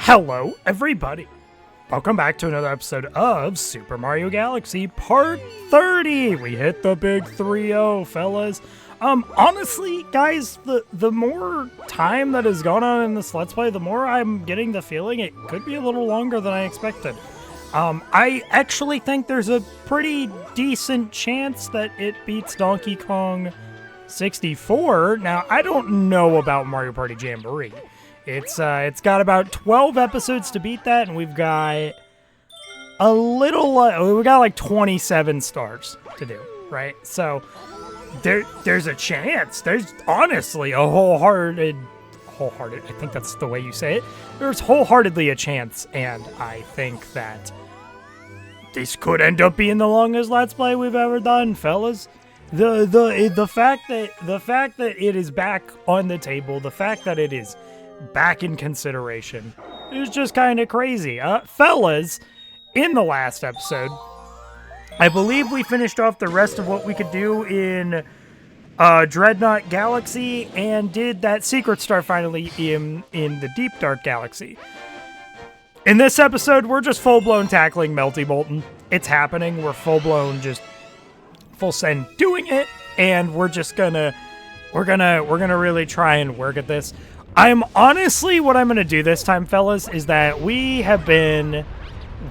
Hello, everybody. Welcome back to another episode of Super Mario Galaxy Part 30. We hit the big 3-0, fellas. Honestly, guys, the more time that has gone on in this Let's Play, the more I'm getting the feeling it could be a little longer than I expected. I actually think there's a pretty decent chance that it beats Donkey Kong 64. Now, I don't know about Mario Party Jamboree. It's got about 12 episodes to beat that, and we've got we got like 27 stars to do, right? So there's a chance. There's honestly a wholehearted, I think that's the way you say it. There's wholeheartedly a chance, and I think that this could end up being the longest Let's Play we've ever done, fellas. The fact that it is back on the table, the fact that it is back in consideration is just kind of crazy. Fellas, in the last episode, I believe we finished off the rest of what we could do in Dreadnought Galaxy and did that secret star finally in the Deep Dark Galaxy. In this episode, we're just full-blown tackling Melty Molten. It's happening. We're full-blown, just full send doing it, and we're gonna really try and work at this. What I'm going to do this time, fellas, is that we have been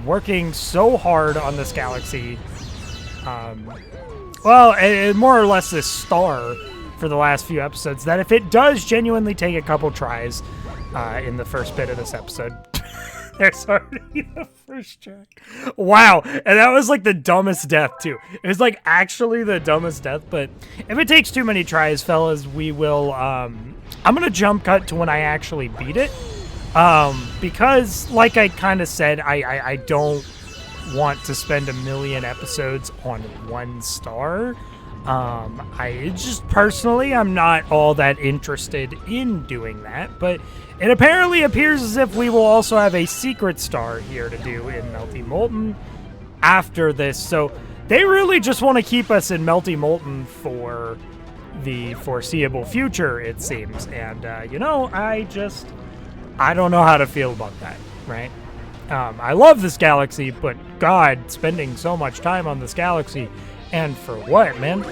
working so hard on this galaxy, more or less this star for the last few episodes, that if it does genuinely take a couple tries in the first bit of this episode, there's already the first track. Wow, and that was like the dumbest death, too. It was like actually the dumbest death, but if it takes too many tries, fellas, we will, I'm going to jump cut to when I actually beat it, because, like I kind of said, I don't want to spend a million episodes on one star. I'm not all that interested in doing that, but it apparently appears as if we will also have a secret star here to do in Melty Molten after this, so they really just want to keep us in Melty Molten for the foreseeable future, it seems, and I don't know how to feel about that, right? I love this galaxy, but God, spending so much time on this galaxy, and for what, man?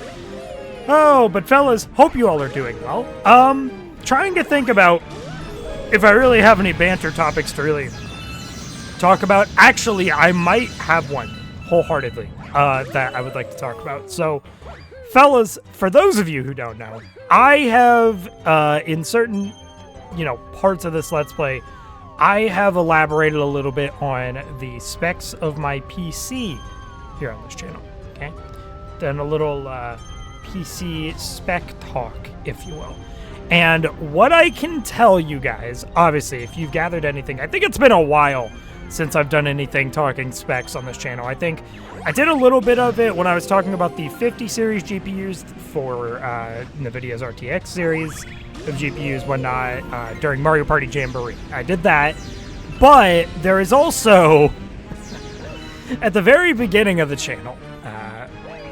Oh, but fellas, hope you all are doing well. Trying to think about if I really have any banter topics to really talk about. Actually, I might have one, wholeheartedly, that I would like to talk about. So, fellas, for those of you who don't know, I have, in certain, parts of this Let's Play, I have elaborated a little bit on the specs of my PC here on this channel, okay? Done a little PC spec talk, if you will. And what I can tell you guys, obviously, if you've gathered anything, I think it's been a while since I've done anything talking specs on this channel. I think I did a little bit of it when I was talking about the 50 series GPUs for NVIDIA's RTX series of GPUs, whatnot, during Mario Party Jamboree. I did that, but there is also, at the very beginning of the channel,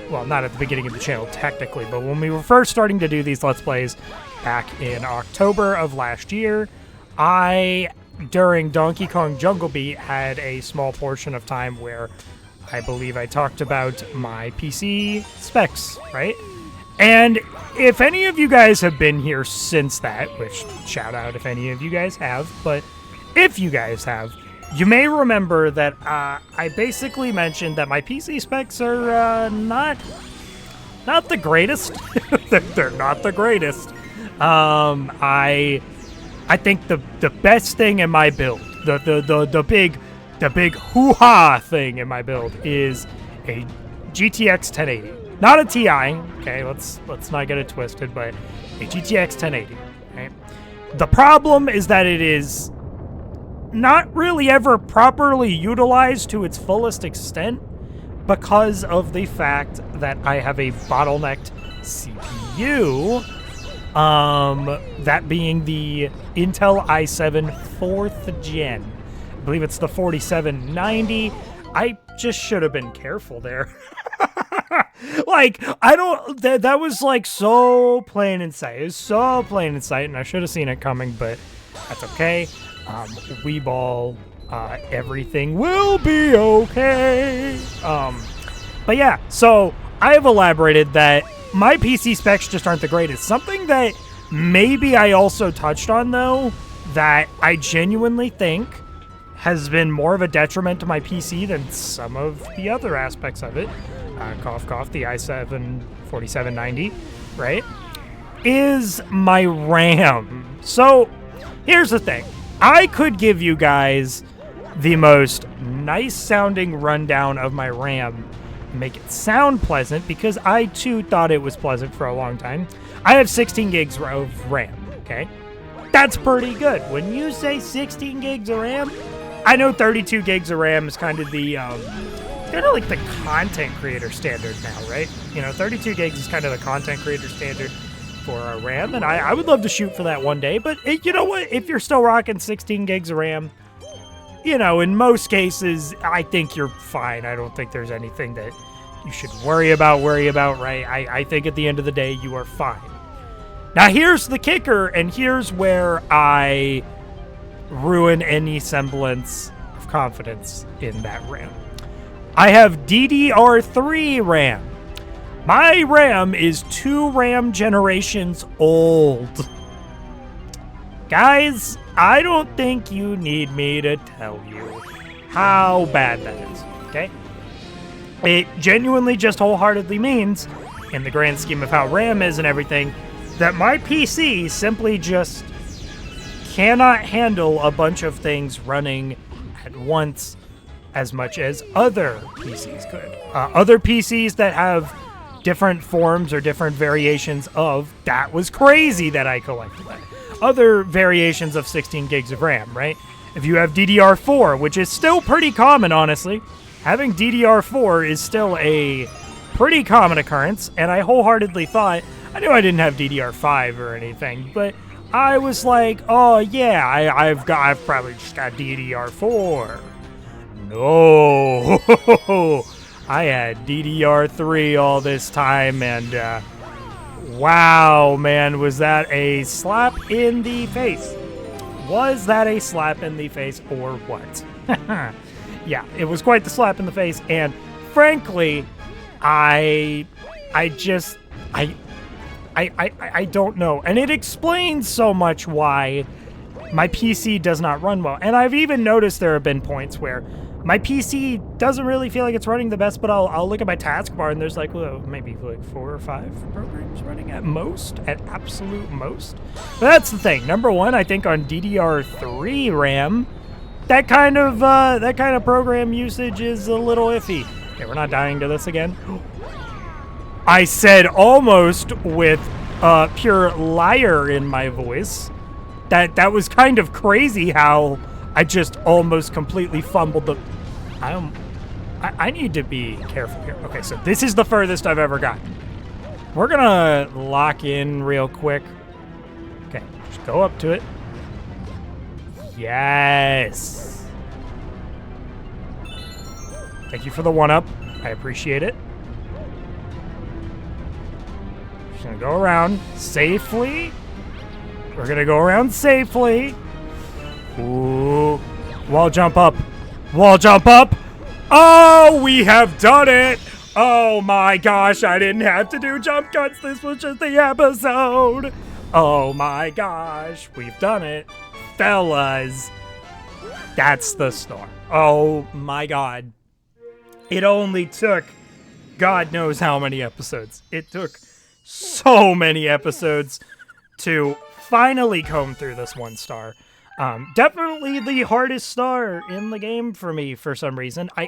well, not at the beginning of the channel technically, but when we were first starting to do these Let's Plays back in October of last year, during Donkey Kong Jungle Beat, had a small portion of time where I believe I talked about my PC specs, right? And if any of you guys have been here since that, which shout out if any of you guys have, but if you guys have, you may remember that I basically mentioned that my PC specs are not the greatest. They're not the greatest. I think the best thing in my build, the big hoo-ha thing in my build is a GTX 1080. Not a TI, okay, let's not get it twisted, but a GTX 1080, right? The problem is that it is not really ever properly utilized to its fullest extent because of the fact that I have a bottlenecked CPU, that being the Intel i7 4th gen. I believe it's the 4790. I just should have been careful there. That was like so plain in sight. It was so plain in sight, and I should have seen it coming, but that's okay. Weeball, everything will be okay. But yeah, so I have elaborated that my PC specs just aren't the greatest. Something that maybe I also touched on, though, that I genuinely think has been more of a detriment to my PC than some of the other aspects of it, cough, cough, the i7 4790, right, is my RAM. So here's the thing. I could give you guys the most nice-sounding rundown of my RAM, make it sound pleasant, because I, too, thought it was pleasant for a long time. I have 16 gigs of RAM, okay? That's pretty good. When you say 16 gigs of RAM, I know 32 gigs of RAM is kind of the, kind of like the content creator standard now, right? You know, 32 gigs is kind of the content creator standard for our RAM, and I would love to shoot for that one day, but you know what? If you're still rocking 16 gigs of RAM, you know, in most cases, I think you're fine. I don't think there's anything that you should worry about, right? I think at the end of the day, you are fine. Now, here's the kicker, and here's where I ruin any semblance of confidence in that RAM. I have DDR3 RAM. My RAM is 2 RAM generations old. Guys, I don't think you need me to tell you how bad that is, okay? It genuinely just wholeheartedly means, in the grand scheme of how RAM is and everything, that my PC simply just cannot handle a bunch of things running at once as much as other PCs could. Other PCs that have different forms or different variations of, that was crazy that I collected that. Other variations of 16 gigs of RAM, right? If you have DDR4, which is still pretty common, honestly, having DDR4 is still a pretty common occurrence, and I wholeheartedly thought, I knew I didn't have DDR5 or anything, but I was like, oh yeah, I've probably just got DDR4. No, I had DDR3 all this time, and wow, man, was that a slap in the face? Was that a slap in the face or what? Yeah, it was quite the slap in the face, and frankly, I don't know. And it explains so much why my PC does not run well. And I've even noticed there have been points where my PC doesn't really feel like it's running the best, but I'll look at my taskbar and there's like, well, maybe like 4 or 5 programs running at most, at absolute most. But that's the thing. Number one, I think on DDR3 RAM, that kind of program usage is a little iffy. Okay, we're not dying to this again. I said almost with pure liar in my voice. That was kind of crazy how I just almost completely fumbled the... I need to be careful here. Okay, so this is the furthest I've ever gotten. We're gonna lock in real quick. Okay, just go up to it. Yes. Thank you for the one-up. I appreciate it. Just gonna go around safely. We're gonna go around safely. Ooh. Wall jump up. Wall jump up. Oh, we have done it. Oh my gosh, I didn't have to do jump cuts. This was just the episode. Oh my gosh, we've done it. Fellas. That's the star. Oh my god. It only took God knows how many episodes. It took so many episodes to finally comb through this 1 star. Definitely the hardest star in the game for me for some reason. I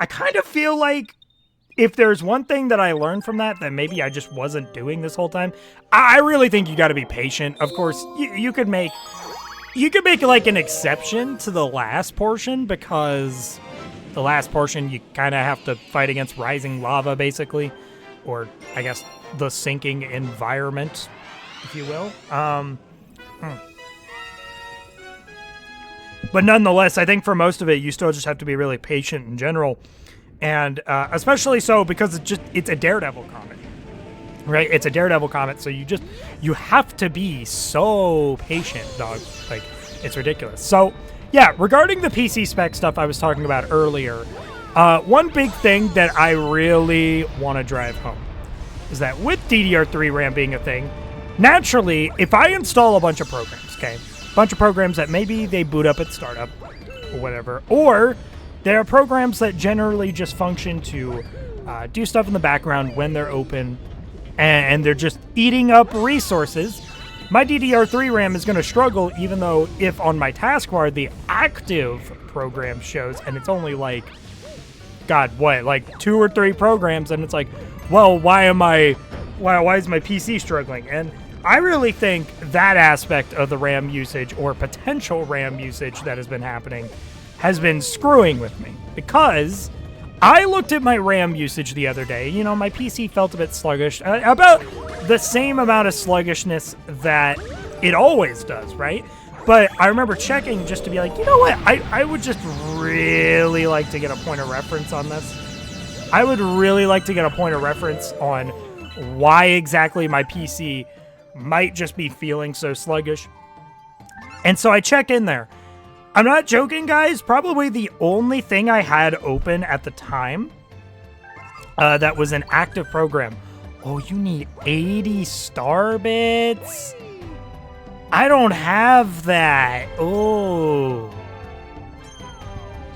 kind of feel like if there's one thing that I learned from that maybe I just wasn't doing this whole time, I really think you got to be patient. Of course, you could make like an exception to the last portion, because the last portion you kind of have to fight against rising lava basically, or I guess the sinking environment, if you will. But nonetheless, I think for most of it, you still just have to be really patient in general. And especially so because it's a Daredevil comic, right? It's a Daredevil comic, so you have to be so patient, dog. Like, it's ridiculous. So yeah, regarding the PC spec stuff I was talking about earlier, one big thing that I really want to drive home is that with DDR3 RAM being a thing, naturally, if I install a bunch of programs, okay, a bunch of programs that maybe they boot up at startup or whatever, or there are programs that generally just function to do stuff in the background when they're open and they're just eating up resources, my DDR3 RAM is going to struggle, even though if on my taskbar the active program shows and it's only like, God, what, like 2 or 3 programs, and it's like, well, why is my PC struggling? And I really think that aspect of the RAM usage or potential RAM usage that has been happening has been screwing with me, because I looked at my RAM usage the other day. You know, my PC felt a bit sluggish, about the same amount of sluggishness that it always does, right? But I remember checking just to be like, you know what? I would just really like to get a point of reference on this. I would really like to get a point of reference on why exactly my PC might just be feeling so sluggish. And so I check in there. I'm not joking, guys. Probably the only thing I had open at the time that was an active program. Oh, you need 80 star bits? I don't have that. Oh.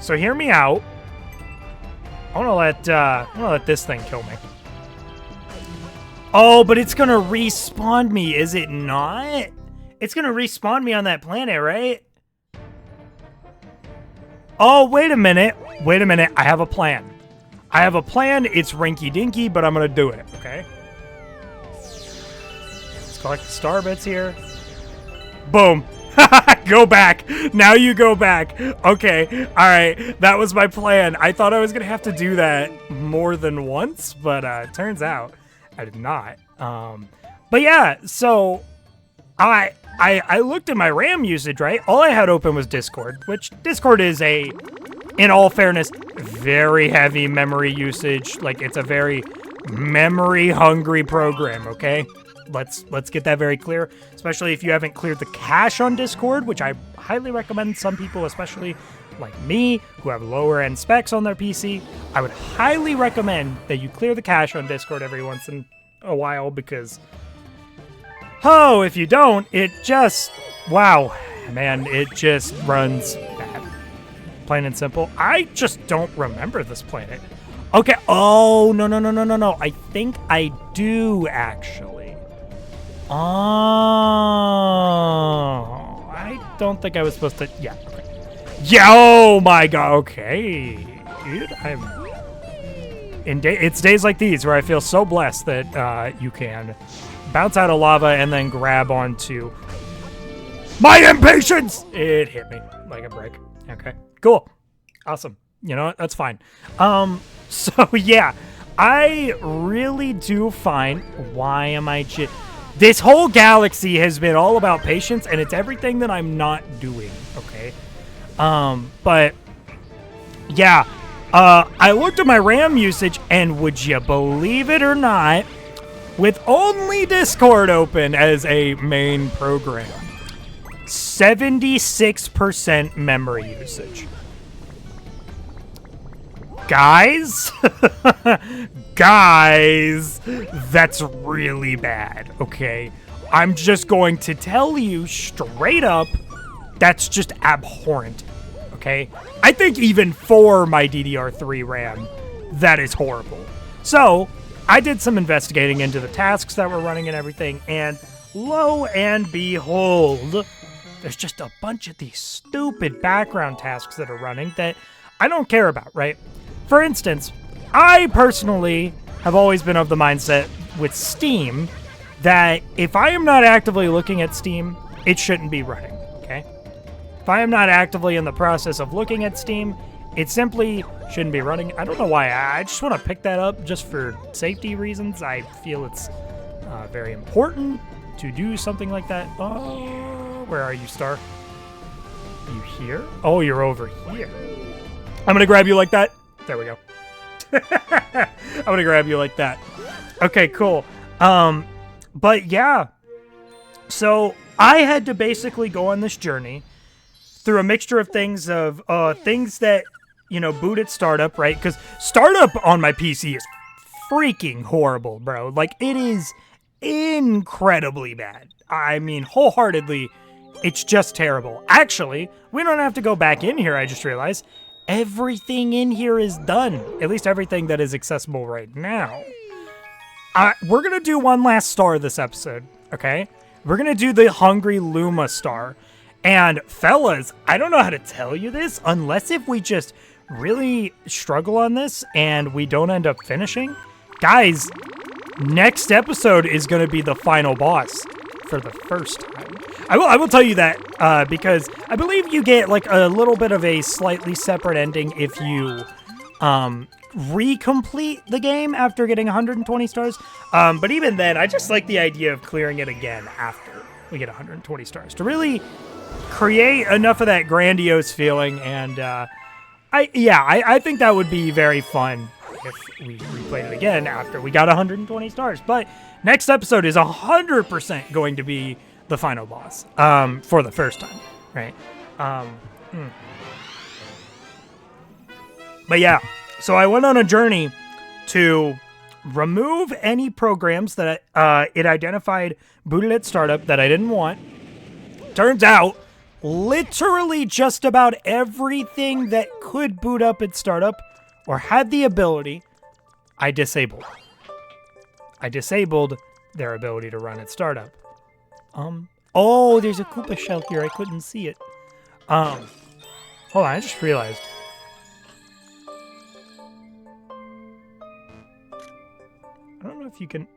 So hear me out. I want to let this thing kill me. Oh, but it's going to respawn me, is it not? It's going to respawn me on that planet, right? Oh, wait a minute. Wait a minute. I have a plan. I have a plan. It's rinky-dinky, but I'm going to do it, okay? Let's collect the star bits here. Boom. Go back. Now you go back. Okay. All right. That was my plan. I thought I was going to have to do that more than once, but turns out I did not. But yeah, so I looked at my RAM usage, right? All I had open was Discord, which Discord is in all fairness, very heavy memory usage. Like, it's a very memory-hungry program, okay? Let's get that very clear, especially if you haven't cleared the cache on Discord, which I highly recommend some people, especially like me, who have lower-end specs on their PC. I would highly recommend that you clear the cache on Discord every once in a while, because oh, if you don't, it just, wow, man, it just runs bad. Plain and simple. I just don't remember this planet. Okay, oh, no. I think I do, actually. Oh, I don't think I was supposed to, yeah. Yeah, oh my god, okay. Dude, it's days like these where I feel so blessed that you can bounce out of lava and then grab onto my impatience. It hit me like a brick. Okay, cool, awesome. You know what? That's fine. So yeah, I really do find, why am I this whole galaxy has been all about patience, and it's everything that I'm not doing. Okay, but yeah, I looked at my RAM usage, and would you believe it or not, with only Discord open as a main program, 76% memory usage. Guys, guys, that's really bad, okay? I'm just going to tell you straight up, that's just abhorrent, okay? I think even for my DDR3 RAM, that is horrible. So I did some investigating into the tasks that were running and everything, and lo and behold, there's just a bunch of these stupid background tasks that are running that I don't care about, right? For instance, I personally have always been of the mindset with Steam that if I am not actively looking at Steam, it shouldn't be running, okay? If I am not actively in the process of looking at Steam, it simply shouldn't be running. I don't know why. I just want to pick that up just for safety reasons. I feel it's very important to do something like that. Oh, where are you, Star? You here? Oh, you're over here. I'm going to grab you like that. There we go. I'm going to grab you like that. Okay, cool. But yeah. So I had to basically go on this journey through a mixture of things that, you know, boot at startup, right? Because startup on my PC is freaking horrible, bro. Like, it is incredibly bad. I mean, wholeheartedly, it's just terrible. Actually, we don't have to go back in here, I just realized. Everything in here is done. At least everything that is accessible right now. We're going to do one last star this episode, okay? We're going to do the Hungry Luma star. And fellas, I don't know how to tell you this unless if we just really struggle on this and we don't end up finishing. Guys, next episode is going to be the final boss for the first time. I will tell you that because I believe you get like a little bit of a slightly separate ending if you recomplete the game after getting 120 stars. But even then, I just like the idea of clearing it again after we get 120 stars to really create enough of that grandiose feeling. And I think that would be very fun if we replayed it again after we got 120 stars. But next episode is 100% going to be the final boss for the first time, right? But yeah, so I went on a journey to remove any programs that it identified booted at startup that I didn't want. Turns out, literally just about everything that could boot up at startup or had the ability, I disabled. I disabled their ability to run at startup. Oh, there's a Koopa shell here. I couldn't see it. Hold on, I just realized. I don't know if you can...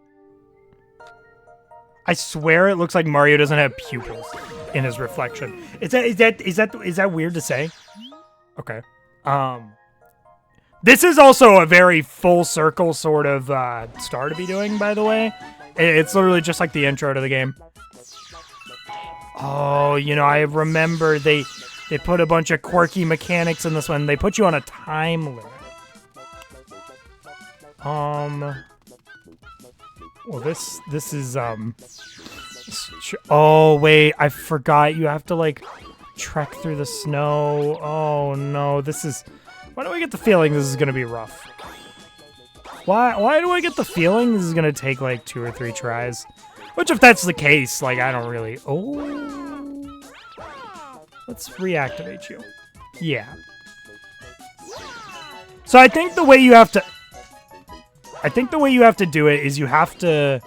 I swear it looks like Mario doesn't have pupils in his reflection. Is that weird to say? Okay. This is also a very full circle sort of star to be doing, by the way. It's literally just like the intro to the game. Oh, you know, I remember they put a bunch of quirky mechanics in this one. They put you on a time limit. Well, this is, oh, wait, I forgot. You have to, like, trek through the snow. Oh, no, this is... Why do I get the feeling this is going to be rough? Why do I get the feeling this is going to take, like, 2 or 3 tries? Which, if that's the case, like, I don't really... Oh. Let's reactivate you. Yeah. So I think the way you have to... do it is you have to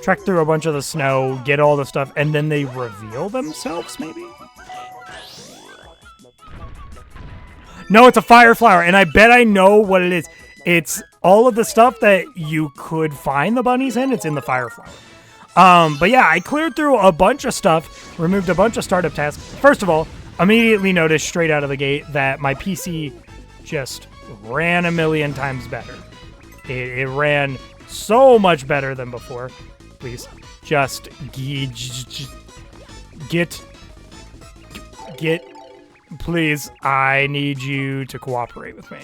trek through a bunch of the snow, get all the stuff, and then they reveal themselves, maybe? No, it's a fire flower, and I bet I know what it is. It's all of the stuff that you could find the bunnies in. It's in the fire flower. But yeah, I cleared through a bunch of stuff, removed a bunch of startup tasks. First of all, immediately noticed straight out of the gate that my PC just ran a million times better. It ran so much better than before. Please, just get. Please, I need you to cooperate with me.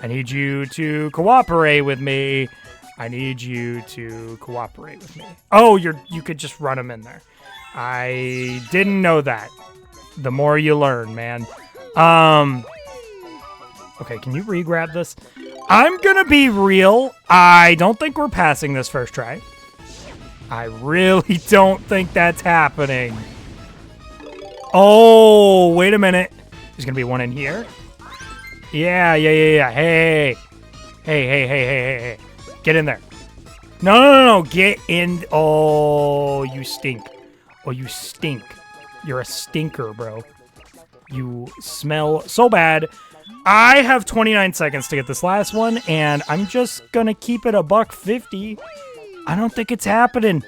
I need you to cooperate with me. I need you to cooperate with me. Oh, you could just run them in there. I didn't know that. The more you learn, man. Okay, can you re-grab this? I'm gonna be real. I don't think we're passing this first try. I really don't think that's happening. Oh, wait a minute. There's gonna be one in here. Yeah. Hey. Get in there. No. Get in. Oh, you stink. Oh, you stink. You're a stinker, bro. You smell so bad. I have 29 seconds to get this last one, and I'm just gonna keep it $1.50. I don't think it's happening.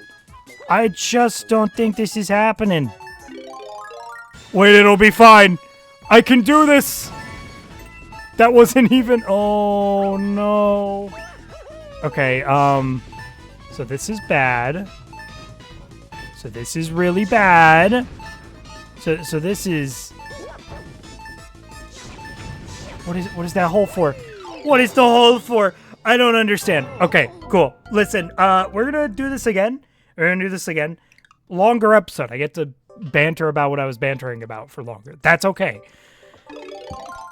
I just don't think this is happening. Wait, it'll be fine. I can do this. That wasn't even... Oh, no. Okay, so this is bad. So this is really bad. So this is... What is that hole for? What is the hole for? I don't understand. Okay, cool. Listen, we're gonna do this again. We're gonna do this again. Longer episode. I get to banter about what I was bantering about for longer. That's okay.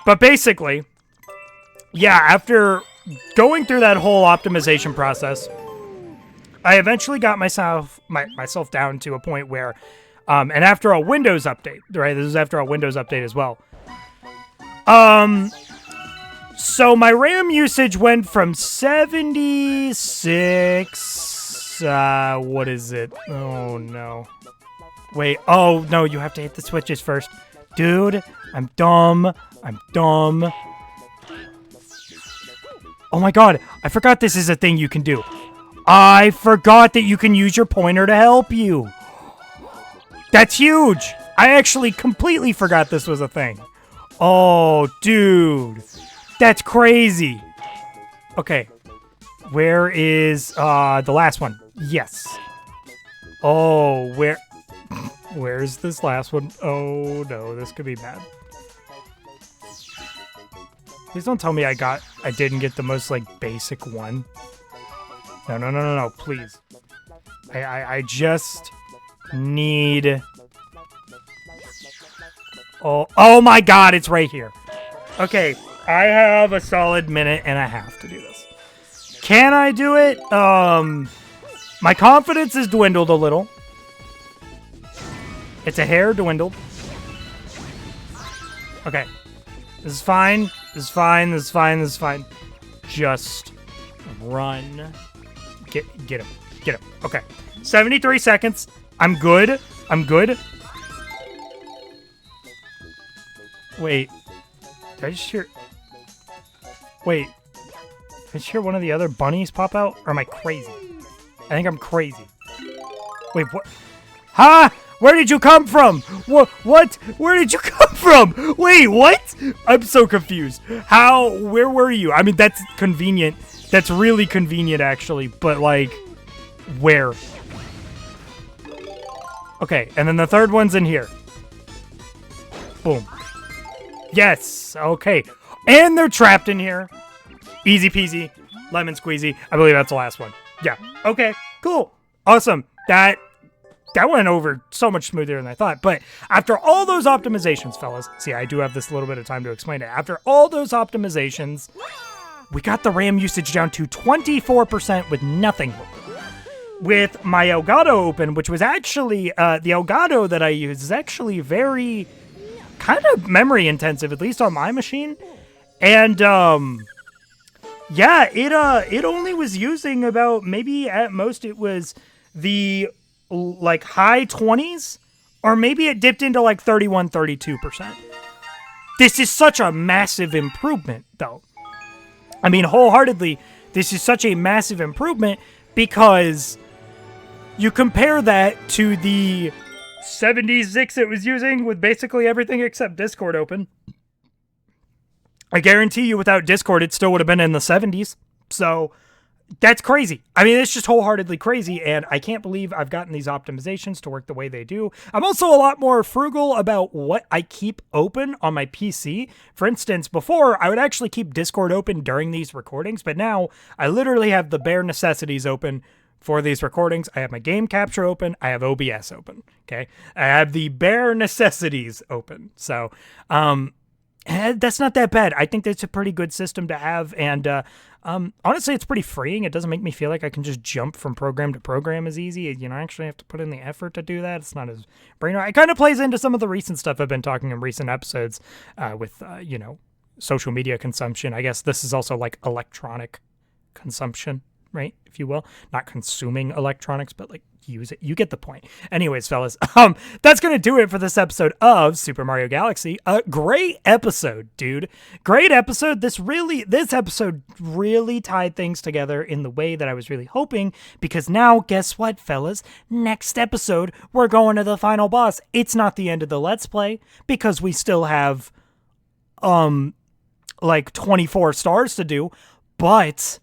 But basically, yeah, after going through that whole optimization process, I eventually got myself down to a point where, and after a Windows update, right? This is after a Windows update as well. So my RAM usage went from 76. What is it? Oh no. Wait. Oh no, you have to hit the switches first, dude. I'm dumb. Oh my god, I forgot this is a thing you can do. I forgot that you can use your pointer to help you. That's huge. I actually completely forgot this was a thing. Oh, dude. That's crazy. Okay. Where is the last one? Yes. Oh, where's this last one? Oh no, this could be bad. Please don't tell me I didn't get the most, like, basic one. No, please. I just need... Oh my god, it's right here. Okay, I have a solid minute and a half to do this. Can I do it? My confidence has dwindled a little. It's a hair dwindled. Okay. This is fine. This is fine. Just run. Get him. Okay. 73 seconds. I'm good. Wait. Did I just hear... Wait. Did I just hear one of the other bunnies pop out? Or am I crazy? I think I'm crazy. Wait, what? Ha! Where did you come from? What? Where did you come from? Wait, what? I'm so confused. Where were you? I mean, that's convenient. That's really convenient, actually. But, like, where? Okay, and then the third one's in here. Boom. Yes, okay. And they're trapped in here. Easy peasy, lemon squeezy. I believe that's the last one. Yeah, okay, cool. Awesome. That went over so much smoother than I thought. But after all those optimizations, fellas, see, I do have this little bit of time to explain it. After all those optimizations, we got the RAM usage down to 24% with nothing. With my Elgato open, which was actually, the Elgato that I use is actually very kind of memory intensive, at least on my machine. And, yeah, it only was using about, maybe at most it was the, like, high 20s, or maybe it dipped into like 31, 32%. This is such a massive improvement, though. I mean, wholeheartedly, this is such a massive improvement because you compare that to the 76 it was using with basically everything except Discord open. I guarantee you without Discord, it still would have been in the 70s. So that's crazy. I mean, it's just wholeheartedly crazy, and I can't believe I've gotten these optimizations to work the way they do. I'm also a lot more frugal about what I keep open on my PC. For instance, before, I would actually keep Discord open during these recordings, but now I literally have the bare necessities open for these recordings. I have my game capture open. I have OBS open, okay? I have the bare necessities open. So, that's not that bad. I think that's a pretty good system to have, and honestly, it's pretty freeing. It doesn't make me feel like I can just jump from program to program as easy. You know, I actually have to put in the effort to do that. It's not as brain. It kind of plays into some of the recent stuff I've been talking in recent episodes with, you know, social media consumption. I guess this is also like electronic consumption, right? If you will, not consuming electronics, but like use it. You get the point. Anyways, fellas, that's going to do it for this episode of Super Mario Galaxy. Great episode, dude. Great episode. This episode really tied things together in the way that I was really hoping, because now, guess what, fellas? Next episode, we're going to the final boss. It's not the end of the Let's Play, because we still have, like 24 stars to do, but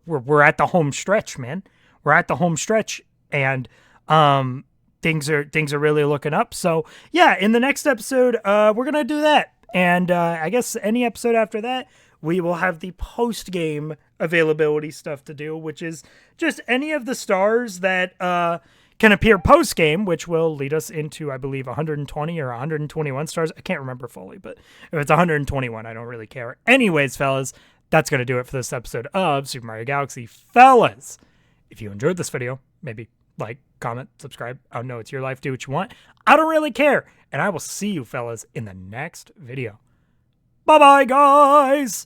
we're at the home stretch, man. We're at the home stretch, and things are really looking up. So yeah, in the next episode, we're gonna do that, and I guess any episode after that, we will have the post game availability stuff to do, which is just any of the stars that can appear post-game, which will lead us into, I believe, 120 or 121 stars. I can't remember fully, but if it's 121, I don't really care. Anyways, fellas, that's going to do it for this episode of Super Mario Galaxy. Fellas, if you enjoyed this video, maybe like, comment, subscribe. I don't know, it's your life. Do what you want. I don't really care. And I will see you, fellas, in the next video. Bye-bye, guys!